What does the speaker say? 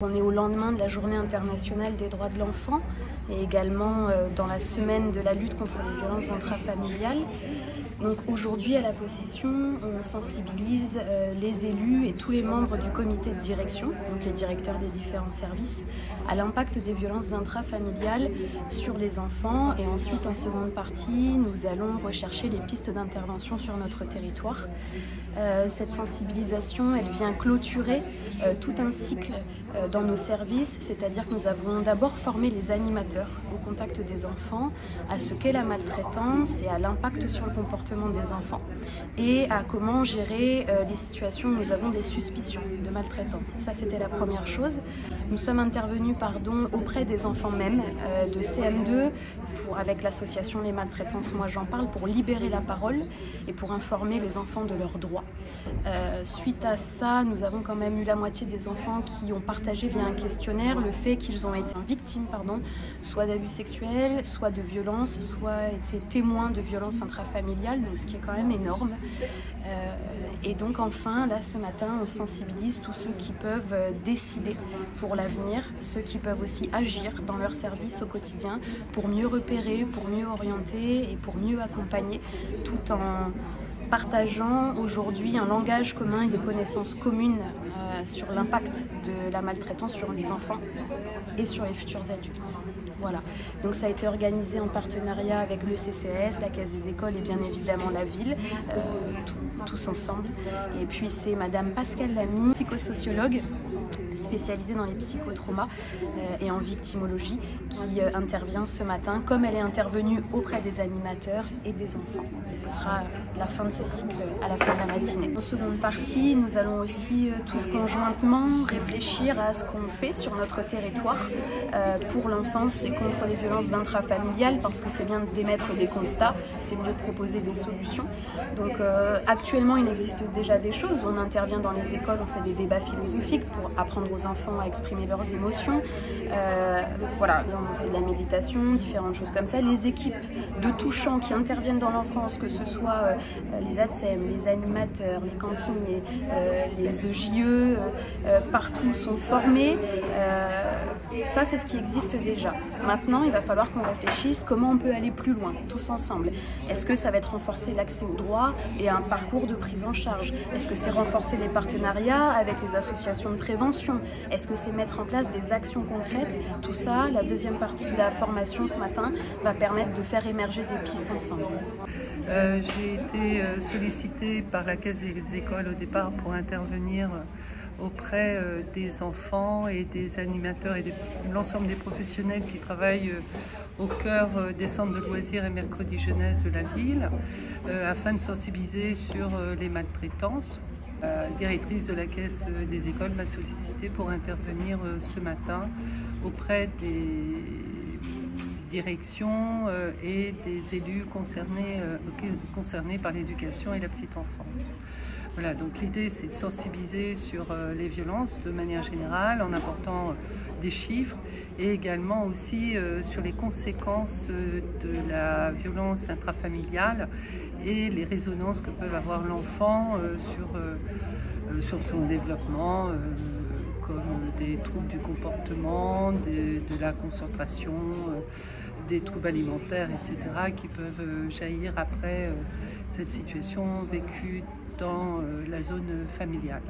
On est au lendemain de la Journée internationale des droits de l'enfant et également dans la semaine de la lutte contre les violences intrafamiliales. Donc aujourd'hui à la possession, on sensibilise les élus et tous les membres du comité de direction, donc les directeurs des différents services, à l'impact des violences intrafamiliales sur les enfants. Et ensuite, en seconde partie, nous allons rechercher les pistes d'intervention sur notre territoire. Cette sensibilisation, elle vient clôturer tout un cycle dans nos services, c'est-à-dire que nous avons d'abord formé les animateurs au contact des enfants à ce qu'est la maltraitance et à l'impact sur le comportement des enfants et à comment gérer les situations où nous avons des suspicions de maltraitance. Ça, c'était la première chose. Nous sommes intervenus auprès des enfants même de CM2 avec l'association Les Maltraitances Moi J'en Parle pour libérer la parole et pour informer les enfants de leurs droits. Suite à ça, nous avons quand même eu la moitié des enfants qui ont partagé via un questionnaire le fait qu'ils ont été victimes soit d'abus sexuels, soit de violences, soit été témoins de violences intrafamiliales, donc ce qui est quand même énorme. Et donc enfin, là ce matin, on sensibilise tous ceux qui peuvent décider pour l'avenir, ceux qui peuvent aussi agir dans leur service au quotidien pour mieux repérer, pour mieux orienter et pour mieux accompagner, tout en partageant aujourd'hui un langage commun et des connaissances communes sur l'impact de la maltraitance sur les enfants et sur les futurs adultes. Voilà, donc ça a été organisé en partenariat avec le CCAS, la Caisse des écoles et bien évidemment la ville, tous ensemble. Et puis c'est Madame Pascale Lamy, psychosociologue, spécialisée dans les psychotraumas et en victimologie, qui intervient ce matin, comme elle est intervenue auprès des animateurs et des enfants. Et ce sera la fin de ce cycle à la fin de la matinée. En seconde partie, nous allons aussi tous conjointement réfléchir à ce qu'on fait sur notre territoire pour l'enfance et contre les violences intrafamiliales, parce que c'est bien d'émettre des constats, c'est mieux de proposer des solutions. Donc actuellement, il existe déjà des choses. On intervient dans les écoles, on fait des débats philosophiques pour apprendre aux enfants à exprimer leurs émotions. Voilà, on fait de la méditation, différentes choses comme ça. Les équipes de touchants qui interviennent dans l'enfance, que ce soit les ATSEM, les animateurs, les cantiniers, les EJE, partout sont formés. Ça, c'est ce qui existe déjà. Maintenant, il va falloir qu'on réfléchisse comment on peut aller plus loin, tous ensemble. Est-ce que ça va être renforcer l'accès aux droits et un parcours de prise en charge? Est-ce que c'est renforcer les partenariats avec les associations de prévention? Est-ce que c'est mettre en place des actions concrètes? Tout ça, la deuxième partie de la formation ce matin va permettre de faire émerger des pistes ensemble. J'ai été sollicitée par la Caisse des écoles au départ pour intervenir auprès des enfants et des animateurs et de l'ensemble des professionnels qui travaillent au cœur des centres de loisirs et mercredis jeunesse de la ville afin de sensibiliser sur les maltraitances. La directrice de la Caisse des écoles m'a sollicité pour intervenir ce matin auprès des directions et des élus concernés par l'éducation et la petite enfance. Voilà, donc l'idée c'est de sensibiliser sur les violences de manière générale en apportant des chiffres et également aussi sur les conséquences de la violence intrafamiliale et les résonances que peut avoir l'enfant sur son développement, comme des troubles du comportement, de la concentration, des troubles alimentaires, etc., qui peuvent jaillir après cette situation vécue dans la zone familiale.